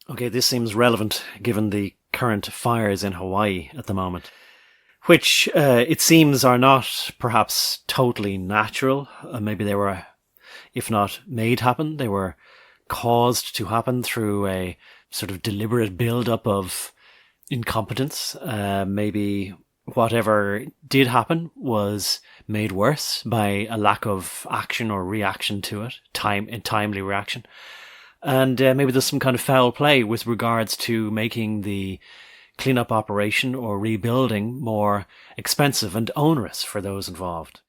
Okay, this seems relevant given the current fires in Hawaii at the moment, which it seems are not perhaps totally natural. Maybe they were, if not made happen, they were caused to happen through a sort of deliberate build-up of incompetence. Maybe whatever did happen was made worse by a lack of action or reaction to it, timely reaction. And maybe there's some kind of foul play with regards to making the cleanup operation or rebuilding more expensive and onerous for those involved.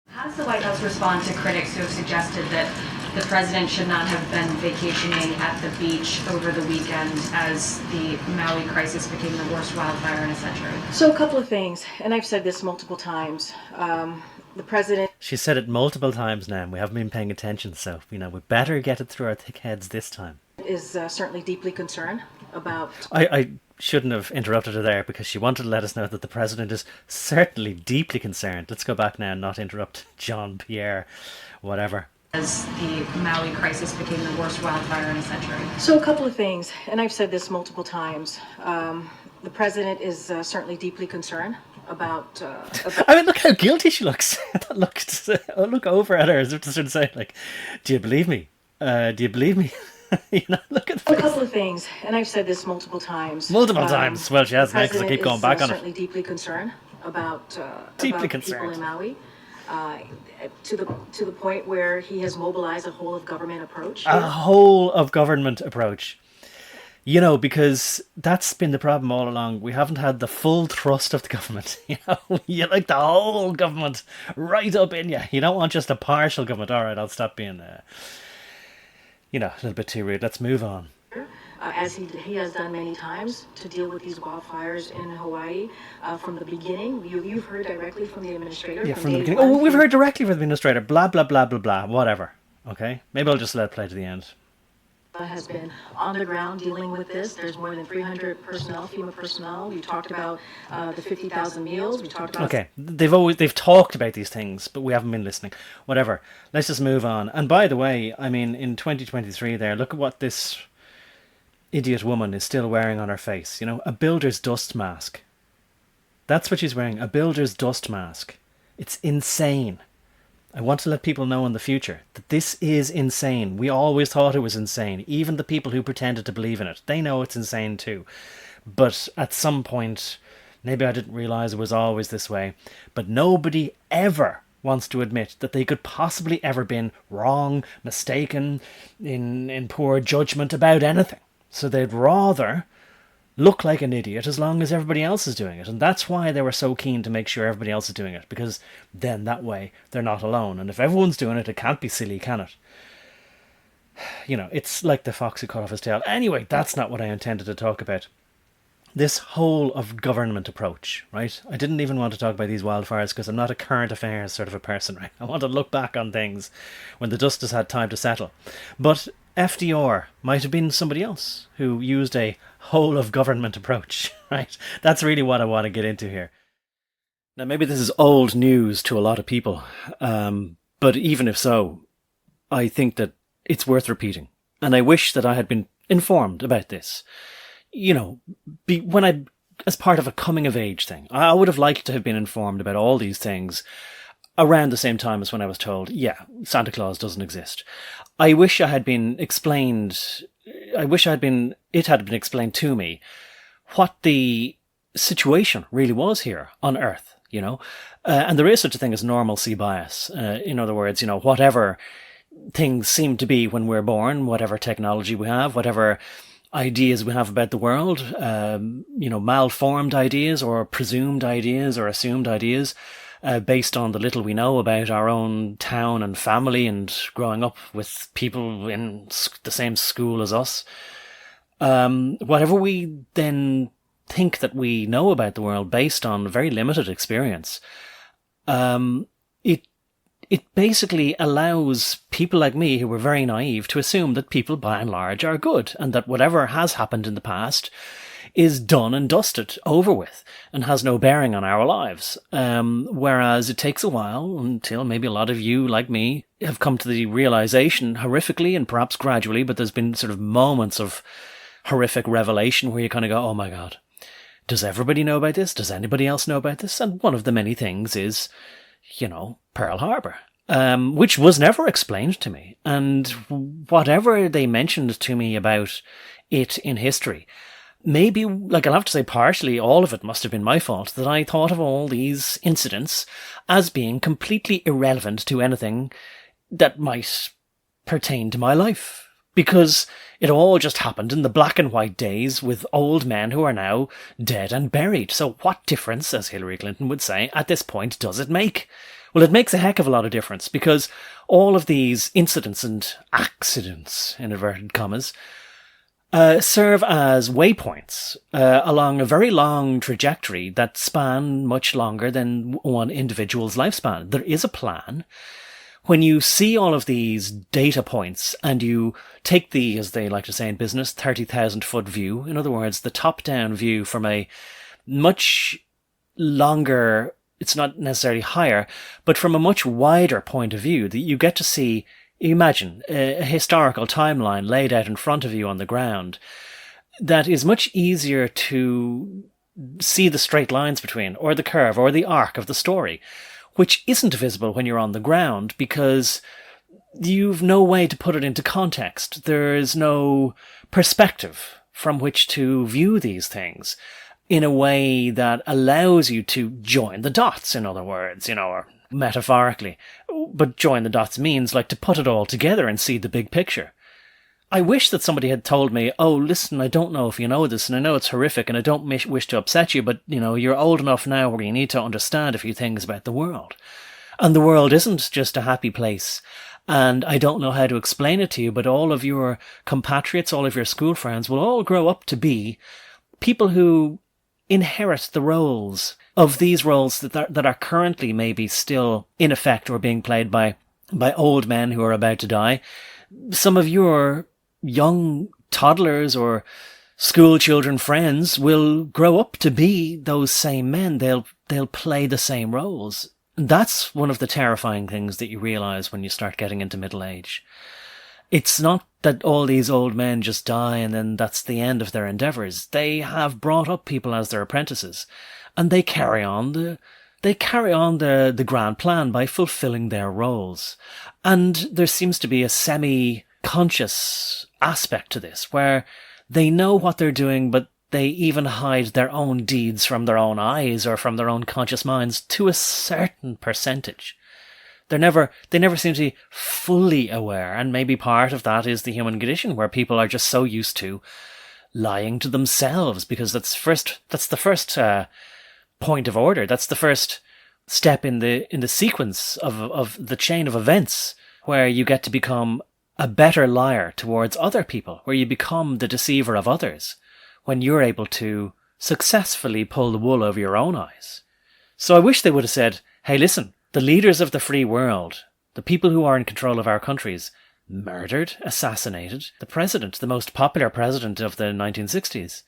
How does the White House respond to critics who have suggested that the president should not have been vacationing at the beach over the weekend as the Maui crisis became the worst wildfire in a century? So a couple of things, and I've said this multiple times. The president... She said it multiple times now, and we haven't been paying attention, so, we better get it through our thick heads this time. ...is certainly deeply concerned about... I shouldn't have interrupted her there because she wanted to let us know that the president is certainly deeply concerned. Let's go back now and not interrupt John Pierre, whatever. As the Maui crisis became the worst wildfire in a century. So a couple of things, and I've said this multiple times. The president is certainly deeply concerned about... I mean, look how guilty she looks. Look over at her as if to sort of say, like, do you believe me? Do you believe me? Look at the face. A couple of things, and I've said this multiple times. Multiple times. Well, she has now because I keep going back on it. Certainly deeply concerned about Deeply about concerned. people in Maui, to the point where he has mobilized a whole of government approach. A whole of government approach. Because that's been the problem all along. We haven't had the full thrust of the government. You like the whole government right up in you. You don't want just a partial government. All right, I'll stop being, a little bit too rude. Let's move on. As he has done many times to deal with these wildfires in Hawaii from the beginning. You've heard directly from the administrator. Yeah, from the beginning. Oh, we've heard directly from the administrator. Blah, blah, blah, blah, blah. Whatever. Okay? Maybe I'll just let it play to the end. Has been on the ground dealing with this. There's more than 300 personnel, FEMA personnel. We talked about the 50,000 meals. We talked about... Okay, they've talked about these things, but we haven't been listening. Whatever. Let's just move on. And by the way, I mean, in 2023 there, look at what this idiot woman is still wearing on her face. A builder's dust mask. That's what she's wearing, a builder's dust mask. It's insane. I want to let people know in the future that this is insane. We always thought it was insane. Even the people who pretended to believe in it, they know it's insane too. But at some point, maybe I didn't realise it was always this way, but nobody ever wants to admit that they could possibly ever been wrong, mistaken, in poor judgment about anything. So they'd rather look like an idiot as long as everybody else is doing it. And that's why they were so keen to make sure everybody else is doing it, because then that way they're not alone. And if everyone's doing it, it can't be silly, can it? It's like the fox who cut off his tail. Anyway, that's not what I intended to talk about. This whole of government approach, right? I didn't even want to talk about these wildfires because I'm not a current affairs sort of a person, right? I want to look back on things when the dust has had time to settle. But FDR might have been somebody else who used a whole of government approach, right? That's really what I want to get into here. Now, maybe this is old news to a lot of people, but even if so, I think that it's worth repeating. And I wish that I had been informed about this. As part of a coming of age thing, I would have liked to have been informed about all these things around the same time as when I was told, yeah, Santa Claus doesn't exist. I wish it had been explained to me what the situation really was here on Earth, and there is such a thing as normalcy bias. In other words, whatever things seem to be when we're born, whatever technology we have, whatever ideas we have about the world, malformed ideas or presumed ideas or assumed ideas, based on the little we know about our own town and family and growing up with people in the same school as us. Whatever we then think that we know about the world based on very limited experience, it basically allows people like me who were very naive to assume that people by and large are good and that whatever has happened in the past is done and dusted, over with, and has no bearing on our lives. Whereas it takes a while until maybe a lot of you, like me, have come to the realization, horrifically and perhaps gradually, but there's been sort of moments of horrific revelation where you kind of go, oh my God, does everybody know about this? Does anybody else know about this? And one of the many things is, Pearl Harbor, which was never explained to me. And whatever they mentioned to me about it in history, maybe, I'll have to say partially all of it must have been my fault, that I thought of all these incidents as being completely irrelevant to anything that might pertain to my life. Because it all just happened in the black and white days with old men who are now dead and buried. So what difference, as Hillary Clinton would say, at this point does it make? Well, it makes a heck of a lot of difference, because all of these incidents and accidents, in inverted commas, serve as waypoints along a very long trajectory that span much longer than one individual's lifespan. There is a plan. When you see all of these data points and you take the, as they like to say in business, 30,000-foot view, in other words, the top-down view from a much longer, it's not necessarily higher, but from a much wider point of view, that you get to see, imagine a historical timeline laid out in front of you on the ground that is much easier to see the straight lines between, or the curve, or the arc of the story, which isn't visible when you're on the ground because you've no way to put it into context. There is no perspective from which to view these things in a way that allows you to join the dots, in other words, or metaphorically. But join the dots means to put it all together and see the big picture. I wish that somebody had told me, oh, listen, I don't know if you know this, and I know it's horrific, and I don't wish to upset you, but, you're old enough now where you need to understand a few things about the world. And the world isn't just a happy place. And I don't know how to explain it to you, but all of your compatriots, all of your school friends will all grow up to be people who inherit the roles of these roles that are currently maybe still in effect or being played by old men who are about to die. Some of your young toddlers or school children friends will grow up to be those same men. They'll play the same roles. That's one of the terrifying things that you realize when you start getting into middle age. It's not that all these old men just die and then that's the end of their endeavours. They have brought up people as their apprentices, and they carry on the grand plan by fulfilling their roles. And there seems to be a semi-conscious aspect to this, where they know what they're doing, but they even hide their own deeds from their own eyes or from their own conscious minds to a certain percentage. They never seem to be fully aware, and maybe part of that is the human condition, where people are just so used to lying to themselves, because that's the first point of order. That's the first step in the sequence of the chain of events, where you get to become a better liar towards other people, where you become the deceiver of others, when you're able to successfully pull the wool over your own eyes. So I wish they would have said, hey, listen, the leaders of the free world, the people who are in control of our countries, murdered, assassinated the president, the most popular president of the 1960s,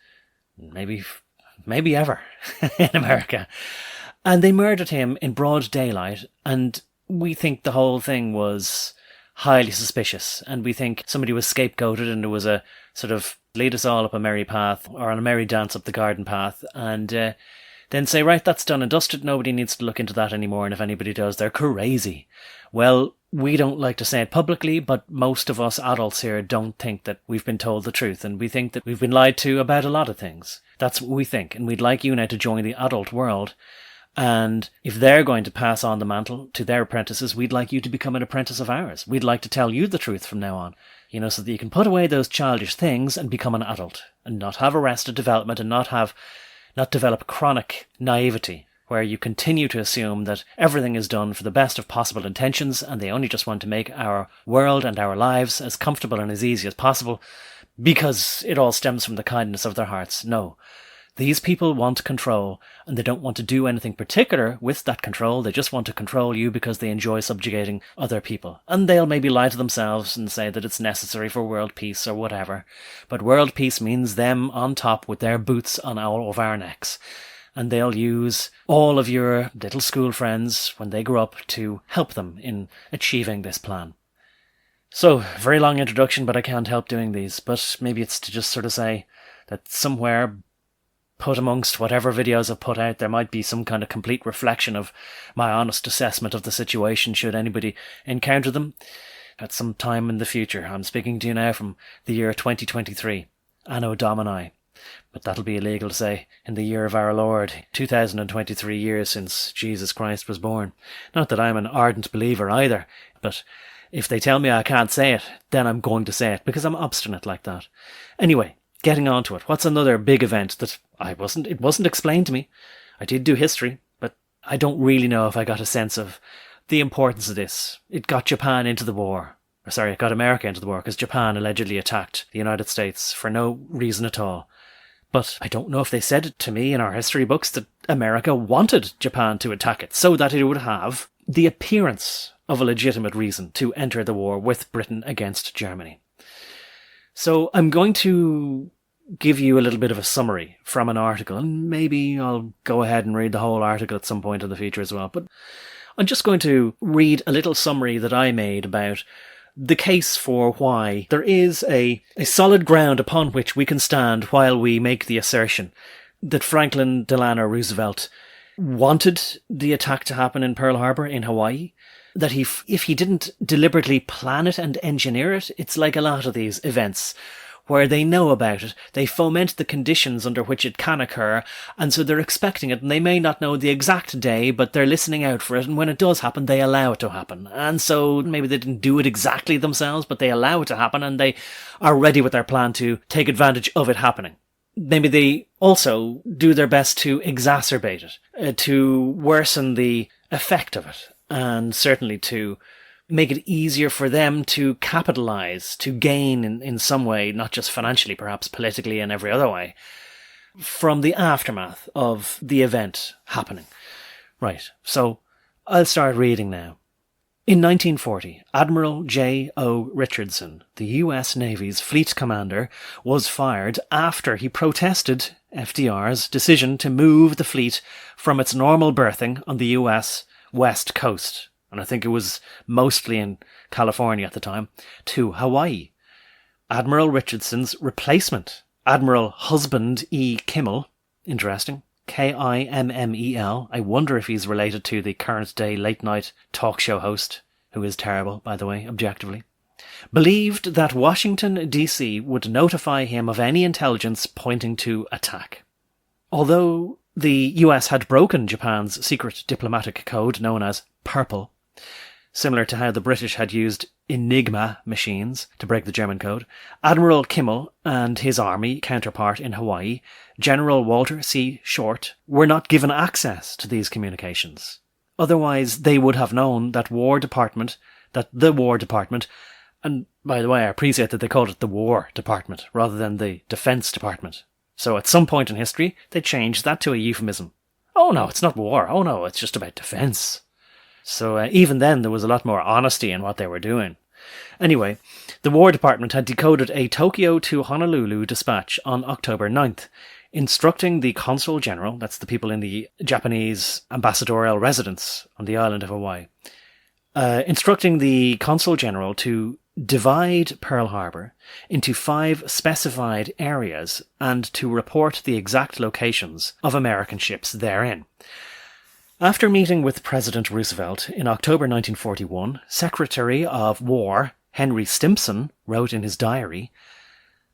maybe ever in America. And they murdered him in broad daylight, and we think the whole thing was highly suspicious, and we think somebody was scapegoated and it was a sort of lead us all up a merry path, or on a merry dance up the garden path, and then say, right, that's done and dusted, nobody needs to look into that anymore, and if anybody does, they're crazy. Well, we don't like to say it publicly, but most of us adults here don't think that we've been told the truth, and we think that we've been lied to about a lot of things. That's what we think, and we'd like you now to join the adult world. And if they're going to pass on the mantle to their apprentices, we'd like you to become an apprentice of ours. We'd like to tell you the truth from now on, so that you can put away those childish things and become an adult, and not have arrested development, and not develop chronic naivety, where you continue to assume that everything is done for the best of possible intentions, and they only just want to make our world and our lives as comfortable and as easy as possible, because it all stems from the kindness of their hearts. No. These people want control, and they don't want to do anything particular with that control. They just want to control you because they enjoy subjugating other people. And they'll maybe lie to themselves and say that it's necessary for world peace or whatever. But world peace means them on top with their boots on all of our necks. And they'll use all of your little school friends when they grow up to help them in achieving this plan. So, very long introduction, but I can't help doing these. But maybe it's to just sort of say that somewhere put amongst whatever videos I've put out, there might be some kind of complete reflection of my honest assessment of the situation should anybody encounter them at some time in the future. I'm speaking to you now from the year 2023, Anno Domini. But that'll be illegal to say in the year of our Lord, 2023 years since Jesus Christ was born. Not that I'm an ardent believer either, but if they tell me I can't say it, then I'm going to say it, because I'm obstinate like that. Anyway, getting on to it. What's another big event that it wasn't explained to me? I did do history, but I don't really know if I got a sense of the importance of this. It got Japan into the war. It got America into the war, because Japan allegedly attacked the United States for no reason at all. But I don't know if they said it to me in our history books that America wanted Japan to attack it so that it would have the appearance of a legitimate reason to enter the war with Britain against Germany. So I'm going to give you a little bit of a summary from an article, and maybe I'll go ahead and read the whole article at some point in the future as well. But I'm just going to read a little summary that I made about the case for why there is a solid ground upon which we can stand while we make the assertion that Franklin Delano Roosevelt wanted the attack to happen in Pearl Harbor in Hawaii, that if he didn't deliberately plan it and engineer it, it's like a lot of these events where they know about it, they foment the conditions under which it can occur, and so they're expecting it, and they may not know the exact day, but they're listening out for it, and when it does happen, they allow it to happen. And so maybe they didn't do it exactly themselves, but they allow it to happen, and they are ready with their plan to take advantage of it happening. Maybe they also do their best to exacerbate it, to worsen the effect of it, and certainly to make it easier for them to capitalise, to gain in some way, not just financially, perhaps politically and every other way, from the aftermath of the event happening. Right, so I'll start reading now. In 1940, Admiral J. O. Richardson, the US Navy's fleet commander, was fired after he protested FDR's decision to move the fleet from its normal berthing on the US West Coast, and I think it was mostly in California at the time, to Hawaii. Admiral Richardson's replacement, Admiral Husband E. Kimmel, interesting, Kimmel, I wonder if he's related to the current-day late-night talk show host, who is terrible, by the way, objectively, believed that Washington, D.C. would notify him of any intelligence pointing to attack. Although the US had broken Japan's secret diplomatic code known as Purple, similar to how the British had used Enigma machines to break the German code, Admiral Kimmel and his army counterpart in Hawaii, General Walter C. Short, were not given access to these communications. Otherwise, they would have known that the War Department, and by the way, I appreciate that they called it the War Department rather than the Defense Department. So at some point in history, they changed that to a euphemism. Oh no, it's not war. Oh no, it's just about defense. So even then, there was a lot more honesty in what they were doing. Anyway, the War Department had decoded a Tokyo to Honolulu dispatch on October 9th, instructing the Consul General, that's the people in the Japanese ambassadorial residence on the island of Hawaii, instructing the Consul General to divide Pearl Harbor into 5 specified areas and to report the exact locations of American ships therein. After meeting with President Roosevelt in October 1941, Secretary of War Henry Stimson wrote in his diary,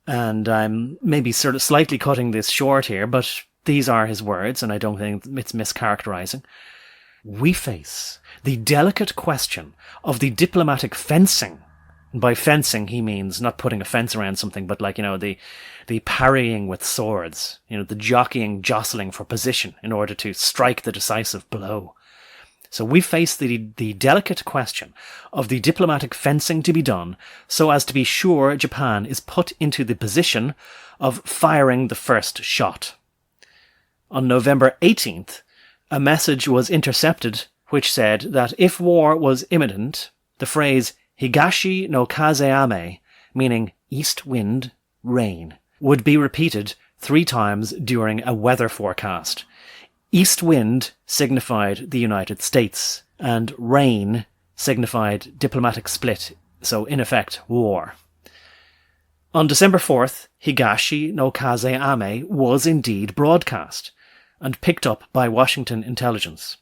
and I'm maybe sort of slightly cutting this short here, but these are his words, and I don't think it's mischaracterizing. We face the delicate question of the diplomatic fencing. And by fencing, he means not putting a fence around something, but like, the parrying with swords, the jockeying, jostling for position in order to strike the decisive blow. So we face the delicate question of the diplomatic fencing to be done so as to be sure Japan is put into the position of firing the first shot. On November 18th, a message was intercepted which said that if war was imminent, the phrase Higashi no kazeame, meaning east wind, rain, would be repeated 3 times during a weather forecast. East wind signified the United States, and rain signified diplomatic split So, in effect, war. On December 4th, Higashi no Kaze Ame was indeed broadcast and picked up by Washington intelligence.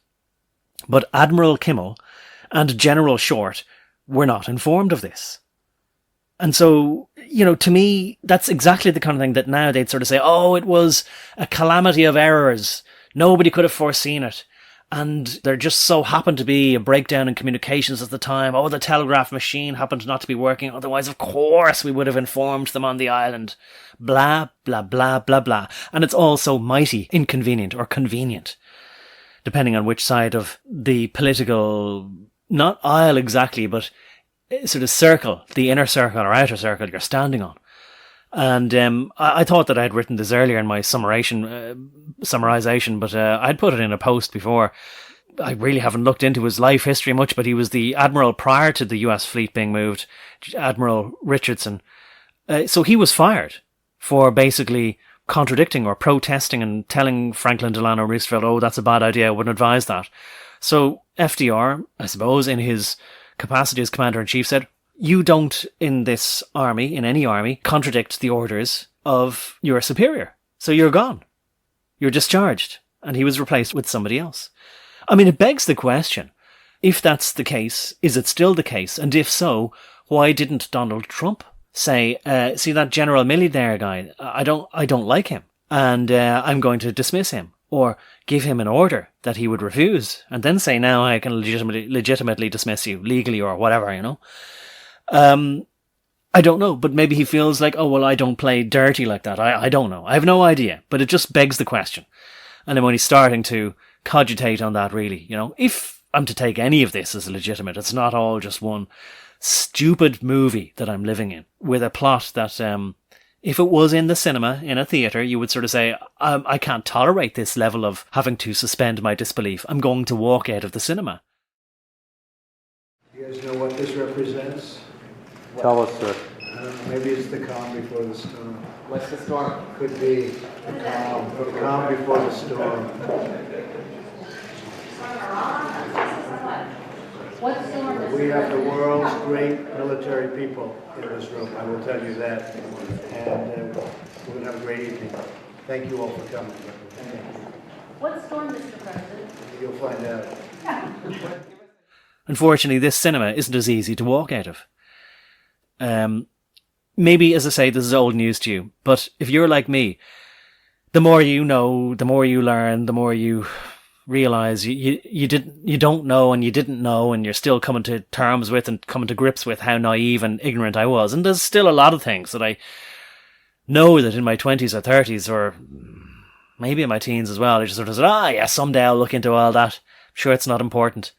But Admiral Kimmel and General Short were not informed of this. And so, to me, that's exactly the kind of thing that now they'd sort of say, oh, it was a calamity of errors. Nobody could have foreseen it. And there just so happened to be a breakdown in communications at the time. Oh, the telegraph machine happened not to be working. Otherwise, of course, we would have informed them on the island. Blah, blah, blah, blah, blah. And it's all so mighty inconvenient or convenient, depending on which side of the political, not aisle exactly, but sort of circle, the inner circle or outer circle you're standing on. And I thought that I had written this earlier in my summarization, but I'd put it in a post before. I really haven't looked into his life history much, but he was the admiral prior to the US fleet being moved, Admiral Richardson. So he was fired for basically contradicting or protesting and telling Franklin Delano Roosevelt, oh, that's a bad idea, I wouldn't advise that. So FDR, I suppose, in his capacity as Commander-in-Chief said, you don't, in this army, in any army, contradict the orders of your superior. So you're gone. You're discharged. And he was replaced with somebody else. I mean, it begs the question, if that's the case, is it still the case? And if so, why didn't Donald Trump say, see that General Milley there guy, I don't like him, and I'm going to dismiss him? Or give him an order that he would refuse, and then say, now I can legitimately dismiss you, legally or whatever, I don't know, but maybe he feels like, oh, well, I don't play dirty like that. I don't know. I have no idea, but it just begs the question. And then when he's starting to cogitate on that, really, if I'm to take any of this as legitimate, it's not all just one stupid movie that I'm living in with a plot that, if it was in the cinema, in a theatre, you would sort of say, I can't tolerate this level of having to suspend my disbelief. I'm going to walk out of the cinema. You guys know what this represents? Tell us, sir. Maybe it's the calm before the storm. What's the storm? Could be the calm before the storm. What storm We have the world's great military people in this room, I will tell you that. And we're going to have a great evening. Thank you all for coming. What storm, Mr. President? You'll find out. Unfortunately, this cinema isn't as easy to walk out of. Maybe, as I say, this is old news to you, but if you're like me, the more you know, the more you learn, the more you realize you don't know and you didn't know, and you're still coming to terms with and coming to grips with how naive and ignorant I was. And there's still a lot of things that I know that in my 20s or 30s, or maybe in my teens as well, I just sort of said, yeah, someday I'll look into all that. I'm sure it's not important.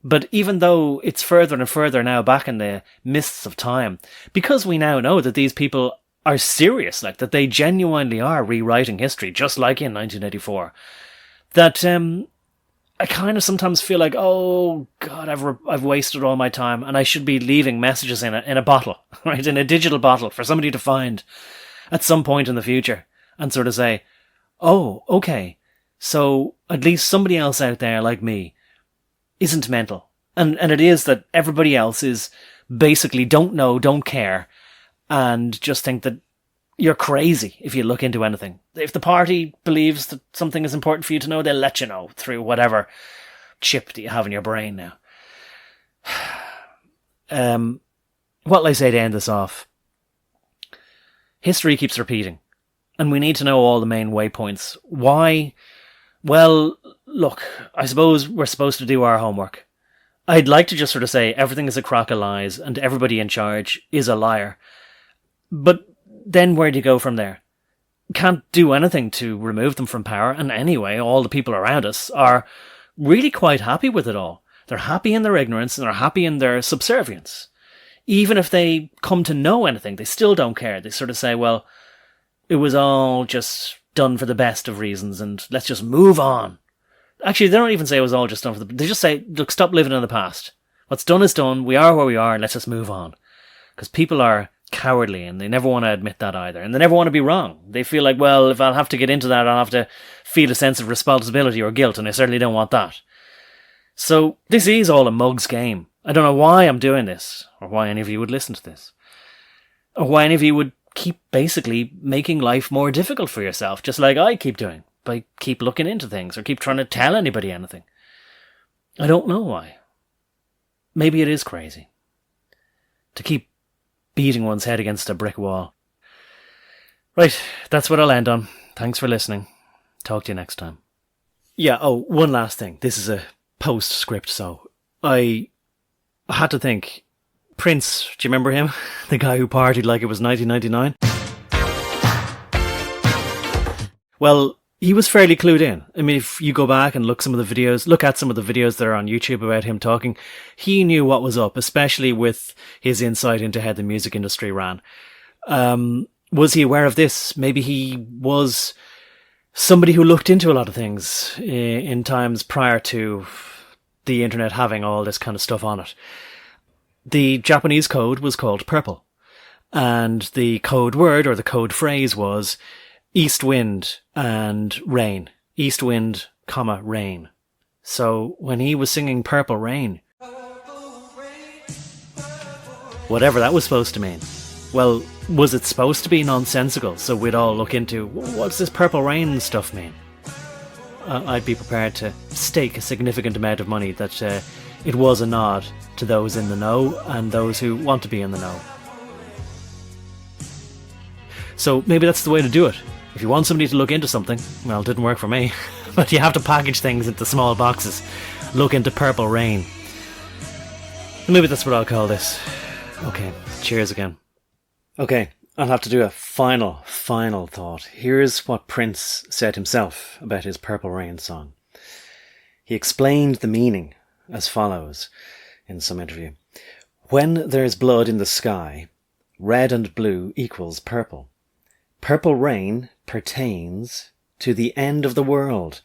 But even though it's further and further now back in the mists of time, because we now know that these people are serious, like that they genuinely are rewriting history, just like in 1984, that I kind of sometimes feel like, oh God, I've wasted all my time, and I should be leaving messages in a bottle, right, in a digital bottle for somebody to find at some point in the future, and sort of say, oh, okay, so at least somebody else out there like me isn't mental. And it is that everybody else is basically don't know, don't care, and just think that you're crazy if you look into anything. If the party believes that something is important for you to know, they'll let you know through whatever chip that you have in your brain now. What'll I say to end this off? History keeps repeating, and we need to know all the main waypoints. Why? Well, look, I suppose we're supposed to do our homework. I'd like to just sort of say everything is a crock of lies and everybody in charge is a liar. But then where do you go from there? Can't do anything to remove them from power, and anyway, all the people around us are really quite happy with it all. They're happy in their ignorance and they're happy in their subservience. Even if they come to know anything, they still don't care. They sort of say, well, it was all just done for the best of reasons and let's just move on. Actually, they don't even say it was all just done for they just say, look, stop living in the past. What's done is done. We are where we are. Let's just move on. Because people are cowardly and they never want to admit that either. And they never want to be wrong. They feel like, well, if I'll have to get into that, I'll have to feel a sense of responsibility or guilt, and I certainly don't want that. So this is all a mug's game. I don't know why I'm doing this, or why any of you would listen to this, or why any of you would keep basically making life more difficult for yourself, just like I keep doing, by keep looking into things, or keep trying to tell anybody anything. I don't know why. Maybe it is crazy to keep beating one's head against a brick wall. Right, that's what I'll end on. Thanks for listening. Talk to you next time. Yeah, one last thing. This is a postscript, so I had to think. Prince, do you remember him? The guy who partied like it was 1999? Well, he was fairly clued in. I mean, if you go back and look at some of the videos that are on YouTube about him talking, he knew what was up, especially with his insight into how the music industry ran. Was he aware of this? Maybe he was somebody who looked into a lot of things in times prior to the internet having all this kind of stuff on it. The Japanese code was called purple, and the code word or the code phrase was east wind and rain. East wind, comma, rain. So when he was singing Purple Rain, whatever that was supposed to mean, well, was it supposed to be nonsensical? So we'd all look into, what's this Purple Rain stuff mean? I'd be prepared to stake a significant amount of money that it was a nod to those in the know and those who want to be in the know. So maybe that's the way to do it. If you want somebody to look into something, well, it didn't work for me, but you have to package things into small boxes. Look into Purple Rain. Maybe that's what I'll call this. Okay, cheers again. Okay, I'll have to do a final thought. Here's what Prince said himself about his Purple Rain song. He explained the meaning as follows in some interview. When there's blood in the sky, red and blue equals purple. Purple rain pertains to the end of the world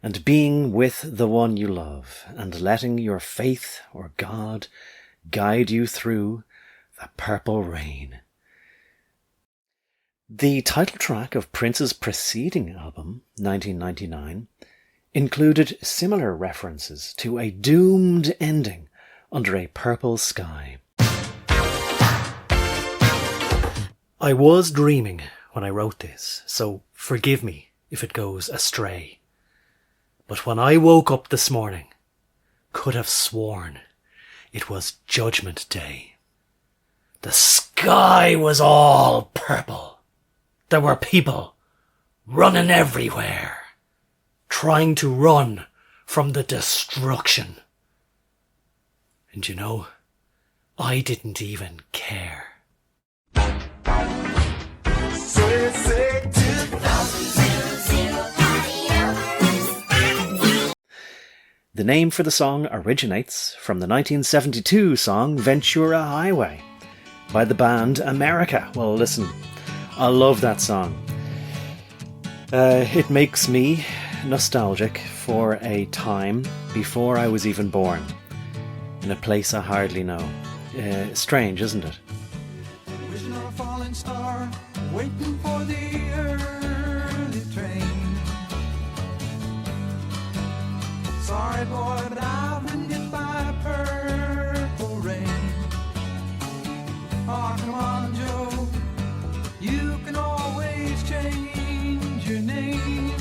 and being with the one you love and letting your faith or God guide you through the purple rain. The title track of Prince's preceding album, 1999, included similar references to a doomed ending under a purple sky. I was dreaming when I wrote this, so forgive me if it goes astray. But when I woke up this morning, could have sworn it was Judgment Day. The sky was all purple. There were people running everywhere, trying to run from the destruction. And you know, I didn't even care. The name for the song originates from the 1972 song Ventura Highway by the band America. Well, listen, I love that song. It makes me nostalgic for a time before I was even born, in a place I hardly know. Strange, isn't it? Wishing on a falling star, waiting for the early train. Sorry boy, but I've been hit by purple rain. Oh, come on, Joe, you can always change your name.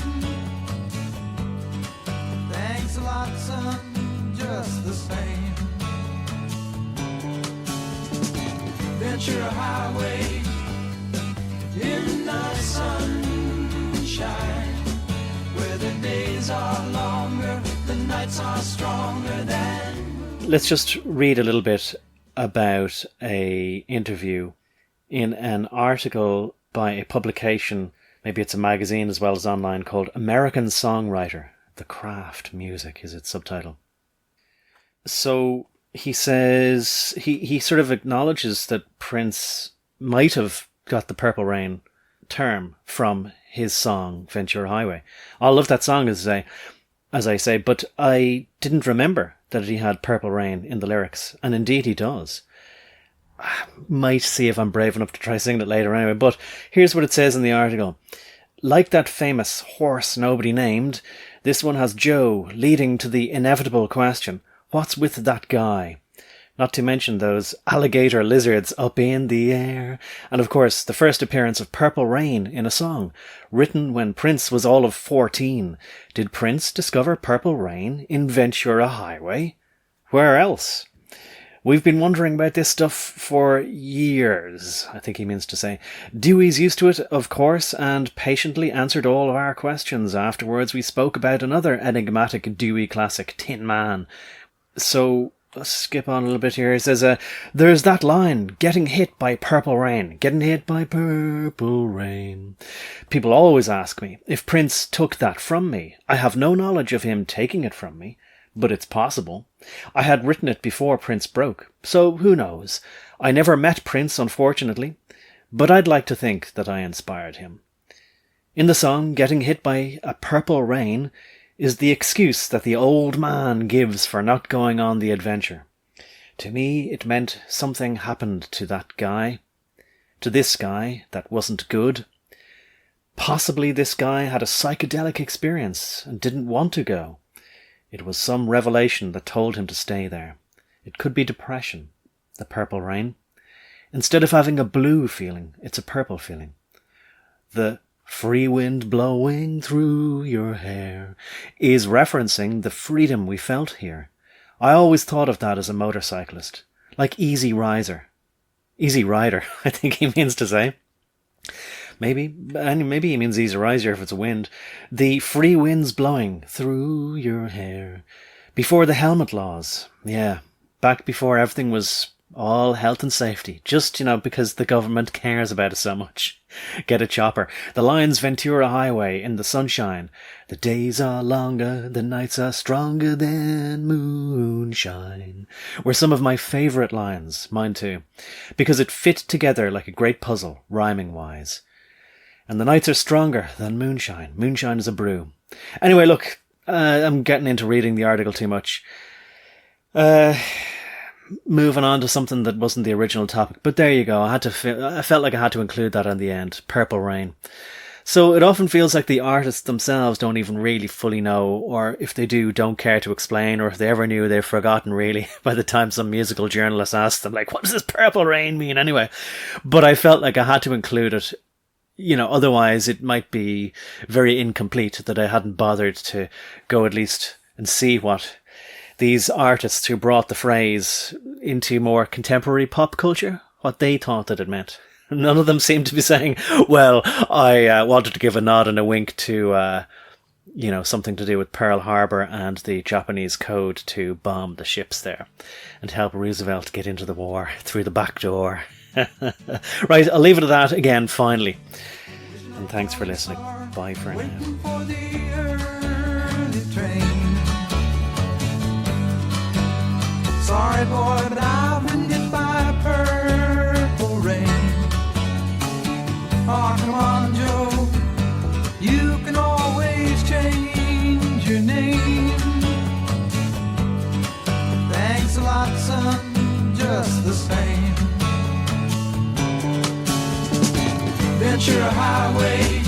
Thanks a lot, son, just the same. Ventura Highway in the sunshine, where the days are longer, the nights are stronger than... Let's just read a little bit about a interview in an article by a publication, maybe it's a magazine as well as online, called American Songwriter. The Craft Music is its subtitle. So he says, he sort of acknowledges that Prince might have got the Purple Rain term from his song Ventura Highway. I love that song, as I say, but I didn't remember that he had Purple Rain in the lyrics, and indeed he does. I might see if I'm brave enough to try singing it later anyway, but here's what it says in the article. Like that famous horse nobody named, this one has Joe leading to the inevitable question, what's with that guy? Not to mention those alligator lizards up in the air. And of course, the first appearance of Purple Rain in a song, written when Prince was all of 14. Did Prince discover Purple Rain in Ventura Highway? Where else? We've been wondering about this stuff for years, I think he means to say. Dewey's used to it, of course, and patiently answered all of our questions. Afterwards, we spoke about another enigmatic Dewey classic, Tin Man. So, let's skip on a little bit here. It says, there's that line, getting hit by purple rain. Getting hit by purple rain. People always ask me if Prince took that from me. I have no knowledge of him taking it from me, but it's possible. I had written it before Prince broke, so who knows? I never met Prince, unfortunately, but I'd like to think that I inspired him. In the song, getting hit by a purple rain is the excuse that the old man gives for not going on the adventure. To me, it meant something happened to that guy. To this guy that wasn't good. Possibly this guy had a psychedelic experience and didn't want to go. It was some revelation that told him to stay there. It could be depression, the purple rain. Instead of having a blue feeling, it's a purple feeling. The free wind blowing through your hair is referencing the freedom we felt here. I always thought of that as a motorcyclist, like Easy Riser. Easy Rider, I think he means to say. Maybe he means easy riser if it's a wind. The free winds blowing through your hair. Before the helmet laws. Yeah, back before everything was all health and safety. Just, because the government cares about it so much. Get a chopper. The lines Ventura Highway in the sunshine. The days are longer, the nights are stronger than moonshine. Were some of my favourite lines, mine too. Because it fit together like a great puzzle, rhyming-wise. And the nights are stronger than moonshine. Moonshine is a brew. Anyway, look, I'm getting into reading the article too much. Moving on to something that wasn't the original topic. But there you go. I felt like I had to include that in the end. Purple Rain. So it often feels like the artists themselves don't even really fully know, or if they do, don't care to explain, or if they ever knew, they've forgotten really by the time some musical journalist asks them, like, what does this purple rain mean anyway? But I felt like I had to include it. Otherwise it might be very incomplete that I hadn't bothered to go at least and see what these artists who brought the phrase into more contemporary pop culture, what they thought that it meant. None of them seemed to be saying, well, I wanted to give a nod and a wink to, something to do with Pearl Harbor and the Japanese code to bomb the ships there and help Roosevelt get into the war through the back door. Right, I'll leave it at that again, finally. And thanks for listening. Bye for now. Waiting for the early train. Sorry, boy, but I've been hit by purple rain. Oh, come on, Joe. You can always change your name. Thanks a lot, son, just the same. Ventura Highway